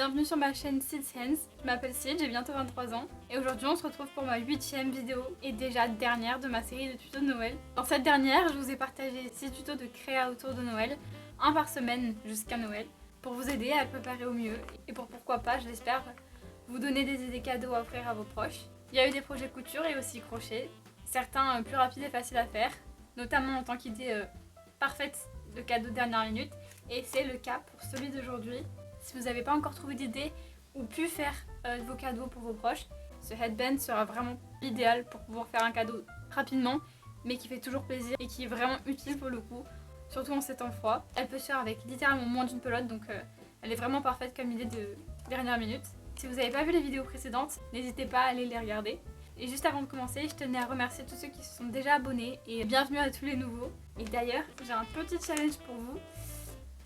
Bienvenue sur ma chaîne Sid's Hands. Je m'appelle Sid, j'ai bientôt 23 ans et aujourd'hui on se retrouve pour ma 8e vidéo et déjà dernière de ma série de tutos de Noël. Dans cette dernière, je vous ai partagé 6 tutos de créa autour de Noël, un par semaine jusqu'à Noël, pour vous aider à le préparer au mieux et pour pourquoi pas, je l'espère, vous donner des idées cadeaux à offrir à vos proches. Il y a eu des projets couture et aussi crochet, certains plus rapides et faciles à faire, notamment en tant qu'idée parfaite de cadeaux de dernière minute, et c'est le cas pour celui d'aujourd'hui. Si vous n'avez pas encore trouvé d'idée ou pu faire vos cadeaux pour vos proches, ce headband sera vraiment idéal pour pouvoir faire un cadeau rapidement, mais qui fait toujours plaisir et qui est vraiment utile pour le coup, surtout en ces temps froids. Elle peut se faire avec littéralement moins d'une pelote, donc elle est vraiment parfaite comme idée de dernière minute. Si vous n'avez pas vu les vidéos précédentes, n'hésitez pas à aller les regarder. Et juste avant de commencer, je tenais à remercier tous ceux qui se sont déjà abonnés et bienvenue à tous les nouveaux. Et d'ailleurs, j'ai un petit challenge pour vous.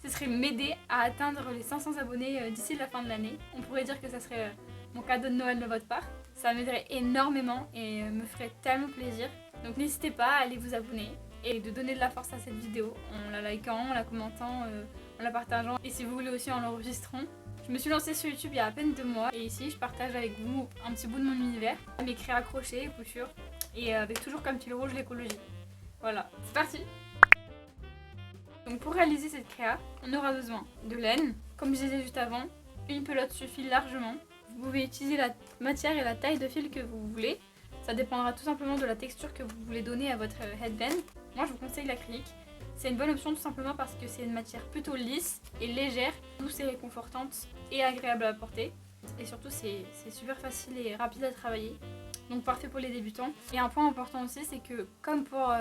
Ce serait m'aider à atteindre les 500 abonnés d'ici la fin de l'année. On pourrait dire que ça serait mon cadeau de Noël de votre part. Ça m'aiderait énormément et me ferait tellement plaisir. Donc n'hésitez pas à aller vous abonner et de donner de la force à cette vidéo en la likant, en la commentant, en la partageant et si vous voulez aussi en l'enregistrant. Je me suis lancée sur YouTube il y a à peine 2 mois et ici je partage avec vous un petit bout de mon univers, mes créas crochets, couture et avec toujours comme fil rouge l'écologie. Voilà, c'est parti! Donc pour réaliser cette créa, on aura besoin de laine, comme je disais juste avant, une pelote suffit largement. Vous pouvez utiliser la matière et la taille de fil que vous voulez, ça dépendra tout simplement de la texture que vous voulez donner à votre headband. Moi je vous conseille l'acrylique, c'est une bonne option tout simplement parce que c'est une matière plutôt lisse et légère, douce et réconfortante et agréable à porter. Et surtout c'est super facile et rapide à travailler, donc parfait pour les débutants. Et un point important aussi, c'est que comme pour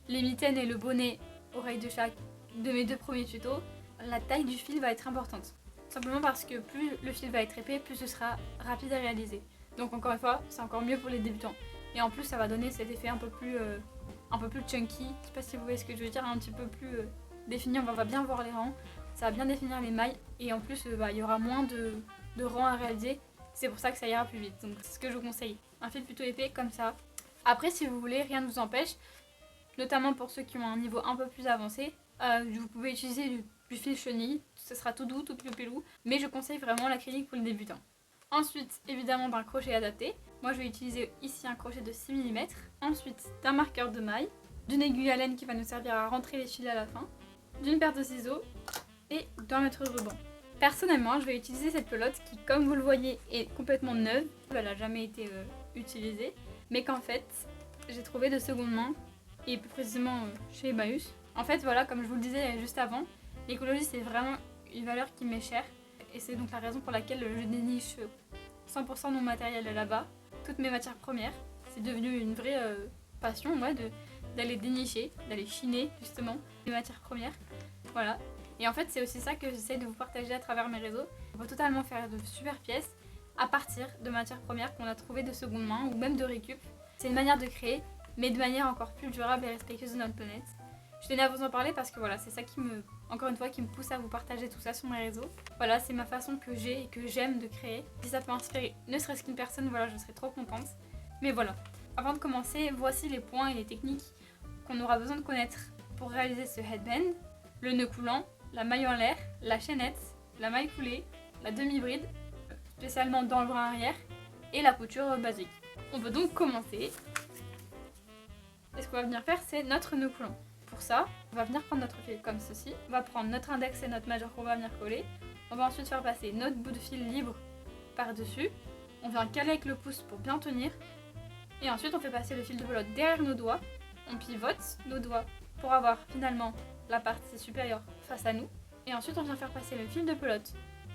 les mitaines et le bonnet oreille de chat de mes 2 premiers tutos, la taille du fil va être importante. Simplement parce que plus le fil va être épais, plus ce sera rapide à réaliser. Donc encore une fois, c'est encore mieux pour les débutants. Et en plus, ça va donner cet effet un peu plus chunky. Je sais pas si vous voyez ce que je veux dire, un petit peu plus défini. On va bien voir les rangs, ça va bien définir les mailles. Et en plus, il y aura moins de rangs à réaliser. C'est pour ça que ça ira plus vite. Donc c'est ce que je vous conseille. Un fil plutôt épais comme ça. Après, si vous voulez, rien ne vous empêche, notamment pour ceux qui ont un niveau un peu plus avancé, vous pouvez utiliser du fil chenille, ce sera tout doux, tout pilou, mais je conseille vraiment l'acrylique pour les débutants. Ensuite, évidemment d'un crochet adapté. Moi je vais utiliser ici un crochet de 6 mm. Ensuite, d'un marqueur de maille, d'une aiguille à laine qui va nous servir à rentrer les fils à la fin, d'une paire de ciseaux et d'un mètre de ruban. Personnellement, je vais utiliser cette pelote qui, comme vous le voyez, est complètement neuve. Elle n'a jamais été utilisée, mais qu'en fait, j'ai trouvé de seconde main, et plus précisément chez Emmaüs. En fait voilà, comme je vous le disais juste avant, l'écologie c'est vraiment une valeur qui m'est chère et c'est donc la raison pour laquelle je déniche 100% de mon matériel là-bas, toutes mes matières premières. C'est devenu une vraie passion moi d'aller dénicher, d'aller chiner justement les matières premières. Voilà. Et en fait c'est aussi ça que j'essaie de vous partager à travers mes réseaux. On peut totalement faire de super pièces à partir de matières premières qu'on a trouvées de seconde main ou même de récup. C'est une manière de créer, mais de manière encore plus durable et respectueuse de notre planète. Je tenais à vous en parler parce que voilà, c'est ça qui me pousse à vous partager tout ça sur mes réseaux. Voilà, c'est ma façon que j'ai et que j'aime de créer. Si ça peut inspirer ne serait-ce qu'une personne, voilà, je serais trop contente. Mais voilà, avant de commencer, voici les points et les techniques qu'on aura besoin de connaître pour réaliser ce headband. Le nœud coulant, la maille en l'air, la chaînette, la maille coulée, la demi-bride, spécialement dans le bras arrière, et la couture basique. On peut donc commencer. Et ce qu'on va venir faire, c'est notre nœud coulant. Pour ça, on va venir prendre notre fil comme ceci. On va prendre notre index et notre majeur qu'on va venir coller. On va ensuite faire passer notre bout de fil libre par-dessus. On vient caler avec le pouce pour bien tenir. Et ensuite, on fait passer le fil de pelote derrière nos doigts. On pivote nos doigts pour avoir finalement la partie supérieure face à nous. Et ensuite, on vient faire passer le fil de pelote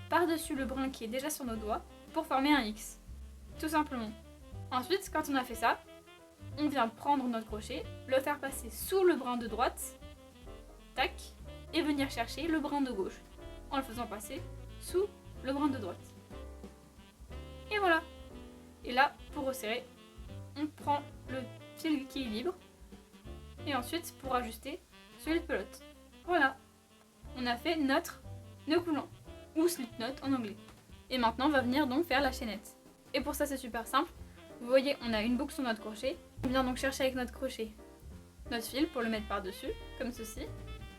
par-dessus le brin qui est déjà sur nos doigts pour former un X. Tout simplement. Ensuite, quand on a fait ça, on vient prendre notre crochet, le faire passer sous le brin de droite, tac, et venir chercher le brin de gauche, en le faisant passer sous le brin de droite. Et voilà. Et là, pour resserrer, on prend le fil qui est libre, et ensuite, pour ajuster, celui de pelote. Voilà. On a fait notre nœud coulant, ou slip knot en anglais. Et maintenant, on va venir donc faire la chaînette. Et pour ça, c'est super simple. Vous voyez, on a une boucle sur notre crochet. On vient donc chercher avec notre crochet notre fil pour le mettre par-dessus, comme ceci.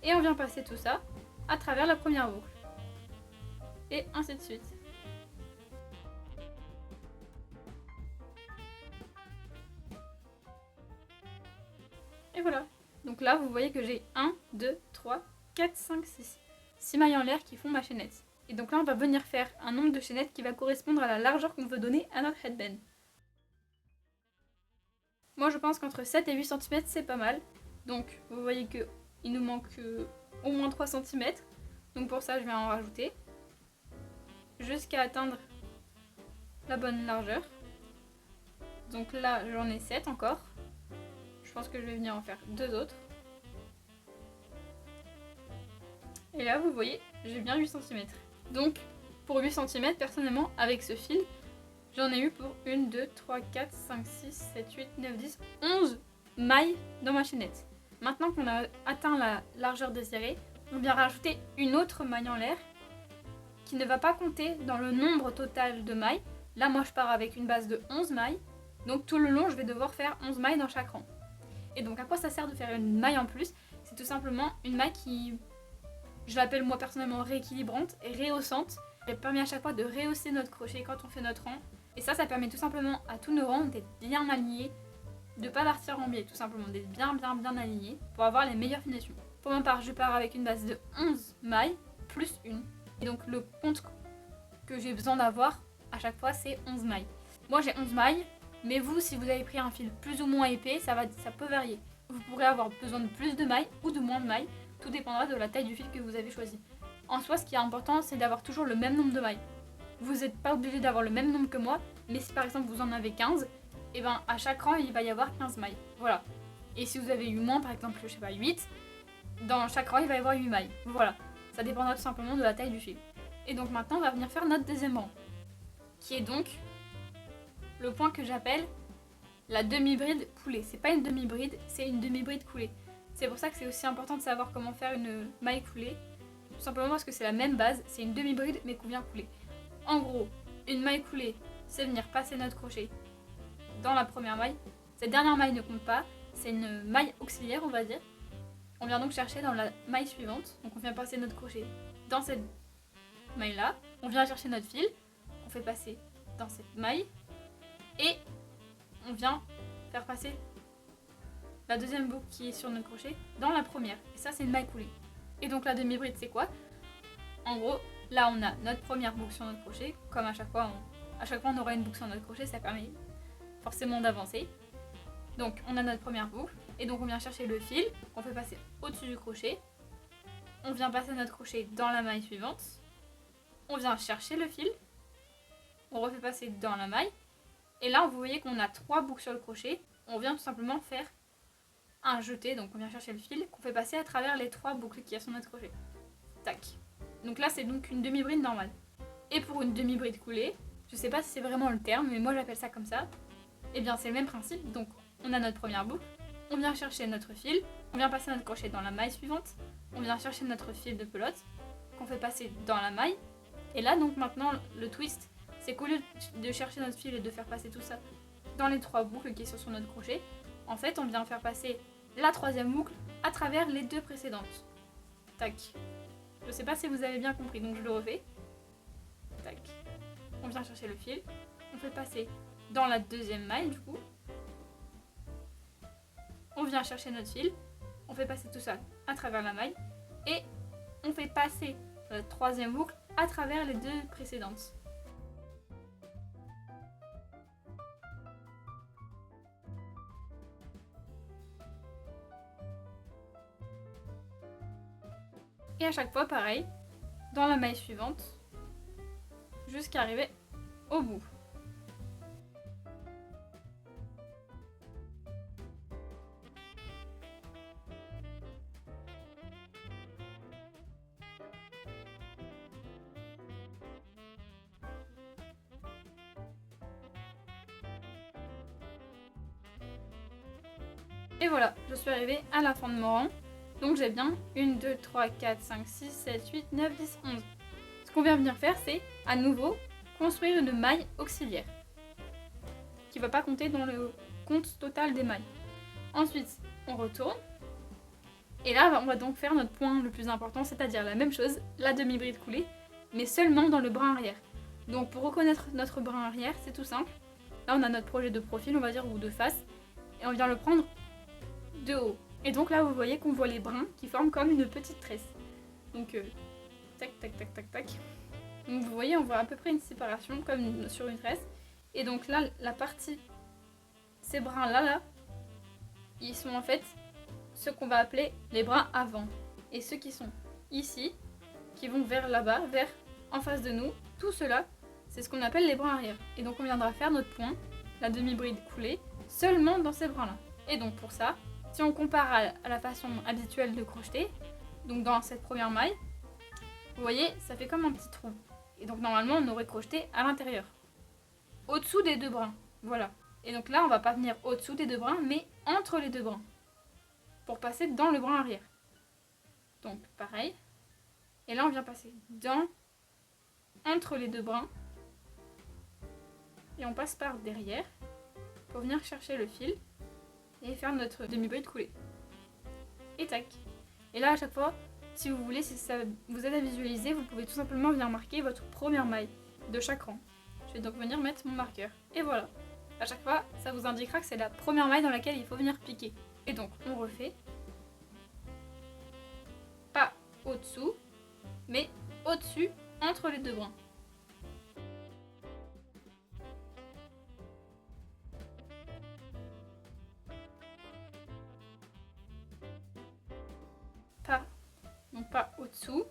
Et on vient passer tout ça à travers la première boucle. Et ainsi de suite. Et voilà. Donc là, vous voyez que j'ai 1, 2, 3, 4, 5, 6. 6 mailles en l'air qui font ma chaînette. Et donc là, on va venir faire un nombre de chaînettes qui va correspondre à la largeur qu'on veut donner à notre headband. Moi, je pense qu'entre 7 et 8 cm, c'est pas mal. Donc, vous voyez qu'il nous manque au moins 3 cm. Donc pour ça, je vais en rajouter. Jusqu'à atteindre la bonne largeur. Donc là, j'en ai 7 encore. Je pense que je vais venir en faire 2 autres. Et là, vous voyez, j'ai bien 8 cm. Donc, pour 8 cm, personnellement, avec ce fil, j'en ai eu pour 1, 2, 3, 4, 5, 6, 7, 8, 9, 10, 11 mailles dans ma chaînette. Maintenant qu'on a atteint la largeur désirée, on vient rajouter une autre maille en l'air qui ne va pas compter dans le nombre total de mailles. Là, moi, je pars avec une base de 11 mailles. Donc, tout le long, je vais devoir faire 11 mailles dans chaque rang. Et donc, à quoi ça sert de faire une maille en plus? C'est tout simplement une maille qui, je l'appelle moi personnellement rééquilibrante et rehaussante. Elle permet à chaque fois de rehausser notre crochet quand on fait notre rang. Et ça permet tout simplement à tous nos rangs d'être bien alignés, de ne pas partir en biais, tout simplement, d'être bien alignés pour avoir les meilleures finitions. Pour ma part, je pars avec une base de 11 mailles plus une. Et donc, le compte que j'ai besoin d'avoir à chaque fois, c'est 11 mailles. Moi, j'ai 11 mailles. Mais vous, si vous avez pris un fil plus ou moins épais, ça peut varier. Vous pourrez avoir besoin de plus de mailles ou de moins de mailles. Tout dépendra de la taille du fil que vous avez choisi. En soi, ce qui est important, c'est d'avoir toujours le même nombre de mailles. Vous n'êtes pas obligé d'avoir le même nombre que moi, mais si par exemple vous en avez 15, et ben à chaque rang, il va y avoir 15 mailles. Voilà. Et si vous avez eu moins, par exemple, je sais pas, 8, dans chaque rang, il va y avoir 8 mailles. Voilà. Ça dépendra tout simplement de la taille du fil. Et donc maintenant, on va venir faire notre deuxième rang. Qui est donc le point que j'appelle la demi-bride coulée. C'est pas une demi-bride, c'est une demi-bride coulée. C'est pour ça que c'est aussi important de savoir comment faire une maille coulée. Tout simplement parce que c'est la même base, c'est une demi-bride mais qu'on vient couler. En gros, une maille coulée, c'est venir passer notre crochet dans la première maille. Cette dernière maille ne compte pas, c'est une maille auxiliaire on va dire. On vient donc chercher dans la maille suivante. Donc on vient passer notre crochet dans cette maille là. On vient chercher notre fil, on fait passer dans cette maille. Et on vient faire passer la deuxième boucle qui est sur notre crochet dans la première. Et ça, c'est une maille coulée. Et donc la demi-bride, c'est quoi? En gros, là, on a notre première boucle sur notre crochet. Comme à chaque fois, on aura une boucle sur notre crochet, ça permet forcément d'avancer. Donc, on a notre première boucle. Et donc, on vient chercher le fil qu'on fait passer au-dessus du crochet. On vient passer notre crochet dans la maille suivante. On vient chercher le fil. On refait passer dans la maille. Et là, vous voyez qu'on a 3 boucles sur le crochet. On vient tout simplement faire un jeté. Donc, on vient chercher le fil qu'on fait passer à travers les 3 boucles qui y a sur notre crochet. Tac. Donc là, c'est donc une demi-bride normale. Et pour une demi-bride coulée, je sais pas si c'est vraiment le terme, mais moi j'appelle ça comme ça. Et bien, c'est le même principe. Donc, on a notre première boucle. On vient chercher notre fil. On vient passer notre crochet dans la maille suivante. On vient chercher notre fil de pelote qu'on fait passer dans la maille. Et là, donc maintenant, le twist, c'est qu'au lieu de chercher notre fil et de faire passer tout ça dans les 3 boucles qui sont sur notre crochet, en fait, on vient faire passer la 3e boucle à travers les 2 précédentes. Tac. Je sais pas si vous avez bien compris, donc je le refais. Tac. On vient chercher le fil. On fait passer dans la 2e maille, du coup. On vient chercher notre fil. On fait passer tout ça à travers la maille. Et on fait passer la 3e boucle à travers les 2 précédentes. Et à chaque fois, pareil, dans la maille suivante, jusqu'à arriver au bout. Et voilà, je suis arrivée à la fin de mon rang. Donc j'ai bien 1, 2, 3, 4, 5, 6, 7, 8, 9, 10, 11. Ce qu'on vient venir faire, c'est à nouveau construire une maille auxiliaire qui ne va pas compter dans le compte total des mailles. Ensuite, on retourne. Et là, on va donc faire notre point le plus important, c'est-à-dire la même chose, la demi-bride coulée, mais seulement dans le brin arrière. Donc pour reconnaître notre brin arrière, c'est tout simple. Là, on a notre projet de profil, on va dire, ou de face, et on vient le prendre de haut. Et donc là vous voyez qu'on voit les brins qui forment comme une petite tresse. Donc tac tac tac tac tac. Donc vous voyez on voit à peu près une séparation comme sur une tresse. Et donc là la partie, ces brins là, ils sont en fait ce qu'on va appeler les brins avant. Et ceux qui sont ici, qui vont vers là-bas, vers en face de nous, tout cela, c'est ce qu'on appelle les brins arrière. Et donc on viendra faire notre point, la demi-bride coulée, seulement dans ces brins-là. Et donc pour ça, si on compare à la façon habituelle de crocheter, donc dans cette première maille, vous voyez, ça fait comme un petit trou. Et donc normalement, on aurait crocheté à l'intérieur, au-dessous des deux brins. Voilà. Et donc là, on va pas venir au-dessous des deux brins, mais entre les deux brins, pour passer dans le brin arrière. Donc pareil. Et là, on vient passer entre les deux brins. Et on passe par derrière pour venir chercher le fil et faire notre demi-bride coulée. Et tac. Et là, à chaque fois, si vous voulez, si ça vous aide à visualiser, vous pouvez tout simplement venir marquer votre première maille de chaque rang. Je vais donc venir mettre mon marqueur. Et voilà. À chaque fois, ça vous indiquera que c'est la première maille dans laquelle il faut venir piquer. Et donc, on refait. Pas au-dessous, mais au-dessus, entre les deux brins. Donc pas au-dessous,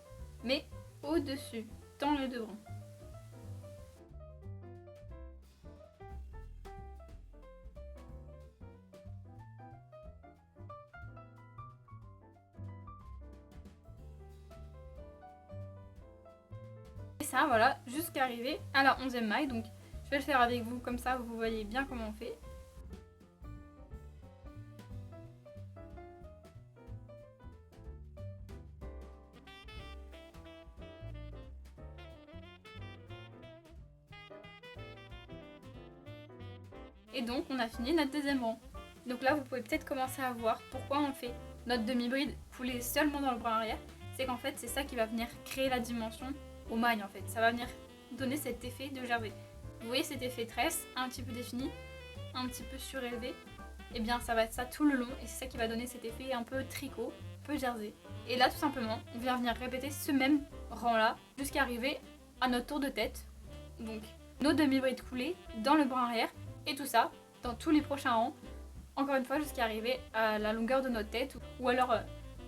mais au-dessus, dans les deux brins. Et ça, voilà, jusqu'à arriver à la 11e maille. Donc je vais le faire avec vous, comme ça vous voyez bien comment on fait. Et donc on a fini notre deuxième rang. Donc là vous pouvez peut-être commencer à voir pourquoi on fait notre demi-bride coulée seulement dans le brin arrière. C'est qu'en fait c'est ça qui va venir créer la dimension aux mailles en fait. Ça va venir donner cet effet de jersey. Vous voyez cet effet tresse un petit peu défini, un petit peu surélevé. Et bien ça va être ça tout le long et c'est ça qui va donner cet effet un peu tricot, un peu jersey. Et là tout simplement on vient venir répéter ce même rang là jusqu'à arriver à notre tour de tête. Donc nos demi-brides coulées dans le brin arrière. Et tout ça dans tous les prochains rangs, encore une fois jusqu'à arriver à la longueur de notre tête ou alors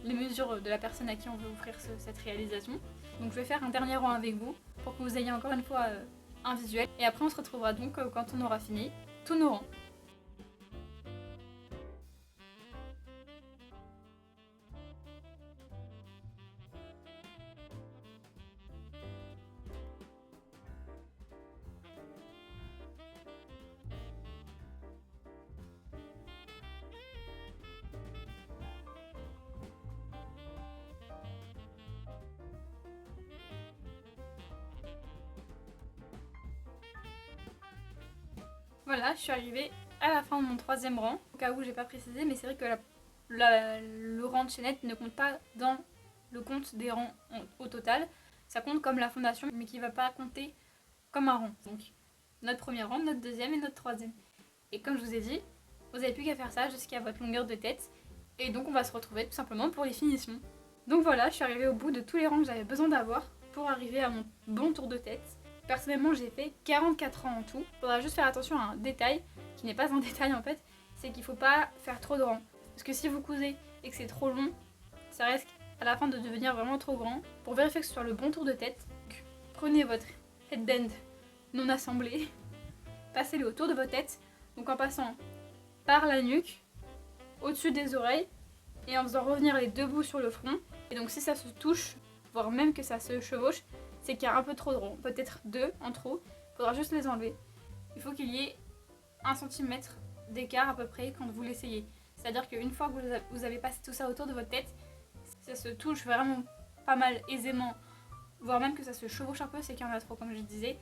les mesures de la personne à qui on veut offrir cette réalisation. Donc je vais faire un dernier rang avec vous pour que vous ayez encore une fois un visuel. Et après on se retrouvera donc quand on aura fini tous nos rangs. Voilà, je suis arrivée à la fin de mon troisième rang. Au cas où j'ai pas précisé, mais c'est vrai que le rang de chaînette ne compte pas dans le compte des rangs au total. Ça compte comme la fondation, mais qui va pas compter comme un rang. Donc notre premier rang, notre deuxième et notre troisième. Et comme je vous ai dit, vous n'avez plus qu'à faire ça jusqu'à votre longueur de tête. Et donc on va se retrouver tout simplement pour les finitions. Donc voilà, je suis arrivée au bout de tous les rangs que j'avais besoin d'avoir pour arriver à mon bon tour de tête. Personnellement, j'ai fait 44 rangs en tout. Il faudra juste faire attention à un détail, qui n'est pas un détail en fait, c'est qu'il ne faut pas faire trop de rangs. Parce que si vous cousez et que c'est trop long, ça risque à la fin de devenir vraiment trop grand. Pour vérifier que ce soit le bon tour de tête, prenez votre headband non assemblé, passez-le autour de votre tête, donc en passant par la nuque, au-dessus des oreilles, et en faisant revenir les deux bouts sur le front. Et donc si ça se touche, voire même que ça se chevauche, c'est qu'il y a un peu trop de ronds, peut-être deux en trop, il faudra juste les enlever. Il faut qu'il y ait 1 cm d'écart à peu près quand vous l'essayez. C'est-à-dire qu'une fois que vous avez passé tout ça autour de votre tête, ça se touche vraiment pas mal aisément, voire même que ça se chevauche un peu, c'est qu'il y en a trop comme je disais.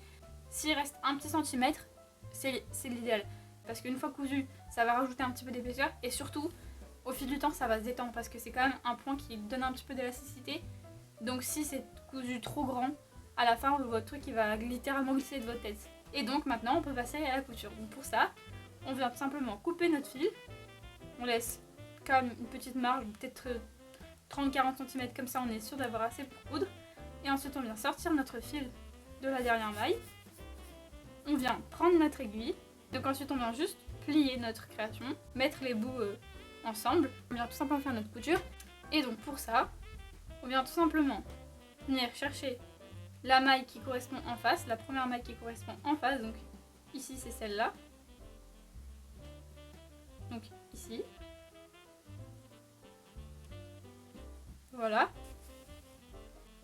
S'il reste un petit centimètre, c'est l'idéal. Parce qu'une fois cousu, ça va rajouter un petit peu d'épaisseur et surtout, au fil du temps, ça va se détendre parce que c'est quand même un point qui donne un petit peu d'élasticité. Donc si c'est cousu trop grand, à la fin, votre truc il va littéralement glisser de votre tête. Et donc maintenant, on peut passer à la couture. Donc pour ça, on vient tout simplement couper notre fil. On laisse quand même une petite marge, peut-être 30-40 cm, comme ça on est sûr d'avoir assez pour coudre. Et ensuite on vient sortir notre fil de la dernière maille. On vient prendre notre aiguille. Donc ensuite on vient juste plier notre création, mettre les bouts ensemble. On vient tout simplement faire notre couture. Et donc pour ça, on vient tout simplement venir chercher la maille qui correspond en face, la première maille qui correspond en face. Donc ici c'est celle-là. Donc ici. Voilà.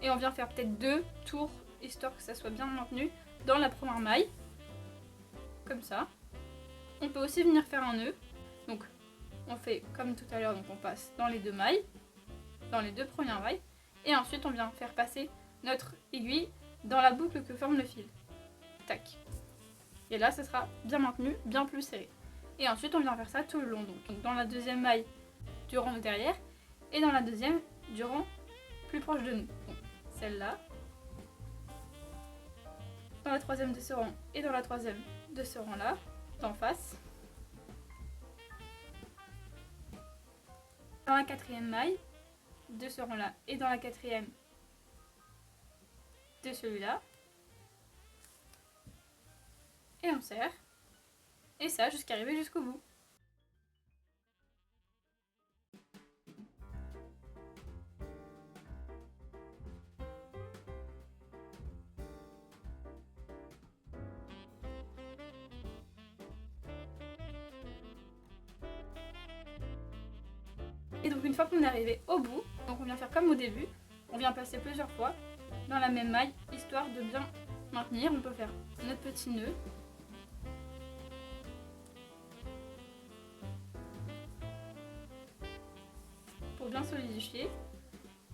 Et on vient faire peut-être 2 tours, histoire que ça soit bien maintenu dans la première maille. Comme ça. On peut aussi venir faire un nœud. Donc on fait comme tout à l'heure, donc on passe dans les 2 mailles, dans les 2 premières mailles. Et ensuite on vient faire passer notre aiguille dans la boucle que forme le fil. Tac. Et là ça sera bien maintenu, bien plus serré. Et ensuite on vient faire ça tout le long. Donc dans la deuxième maille du rang de derrière et dans la deuxième du rang plus proche de nous. Donc celle-là. Dans la troisième de ce rang et dans la troisième de ce rang-là, d'en face. Dans la quatrième maille de ce rang-là et dans la quatrième de celui-là. Et on serre. Et ça jusqu'à arriver jusqu'au bout. Et donc une fois qu'on est arrivé au bout, donc on vient faire comme au début, on vient passer plusieurs fois dans la même maille, histoire de bien maintenir. On peut faire notre petit nœud. Pour bien solidifier.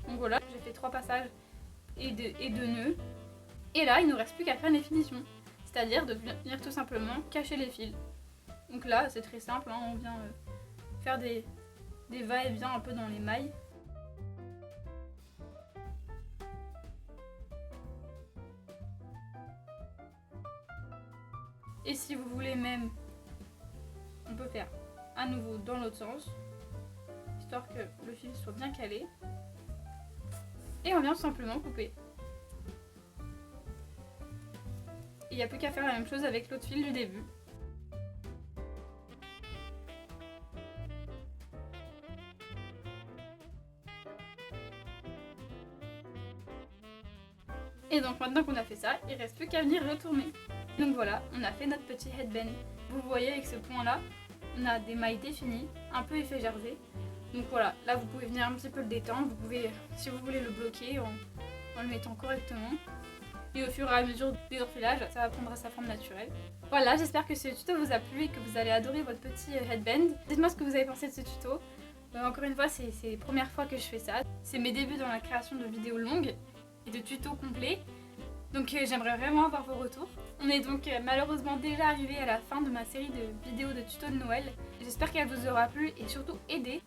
Donc voilà, j'ai fait 3 passages et 2 nœuds. Et là, il ne nous reste plus qu'à faire les finitions. C'est-à-dire de venir tout simplement cacher les fils. Donc là, c'est très simple, hein, on vient faire des va-et-vient un peu dans les mailles. Et si vous voulez même, on peut faire à nouveau dans l'autre sens, histoire que le fil soit bien calé. Et on vient tout simplement couper. Et il n'y a plus qu'à faire la même chose avec l'autre fil du début. Et donc maintenant qu'on a fait ça, il ne reste plus qu'à venir retourner. Donc voilà, on a fait notre petit headband. Vous voyez avec ce point là, on a des mailles définies, un peu effet jersey. Donc voilà, là vous pouvez venir un petit peu le détendre, vous pouvez, si vous voulez, le bloquer en le mettant correctement. Et au fur et à mesure des enfilages, ça va prendre sa forme naturelle. Voilà, j'espère que ce tuto vous a plu et que vous allez adorer votre petit headband. Dites-moi ce que vous avez pensé de ce tuto. Encore une fois, c'est les premières fois que je fais ça. C'est mes débuts dans la création de vidéos longues et de tutos complets. Donc j'aimerais vraiment avoir vos retours. On est donc malheureusement déjà arrivé à la fin de ma série de vidéos de tutos de Noël. J'espère qu'elle vous aura plu et surtout aidé.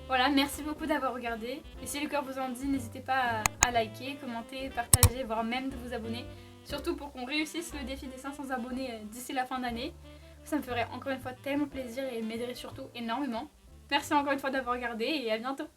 Voilà, merci beaucoup d'avoir regardé. Et si le cœur vous en dit, n'hésitez pas à liker, commenter, partager, voire même de vous abonner. Surtout pour qu'on réussisse le défi des 500 abonnés d'ici la fin d'année. Ça me ferait encore une fois tellement plaisir et m'aiderait surtout énormément. Merci encore une fois d'avoir regardé et à bientôt.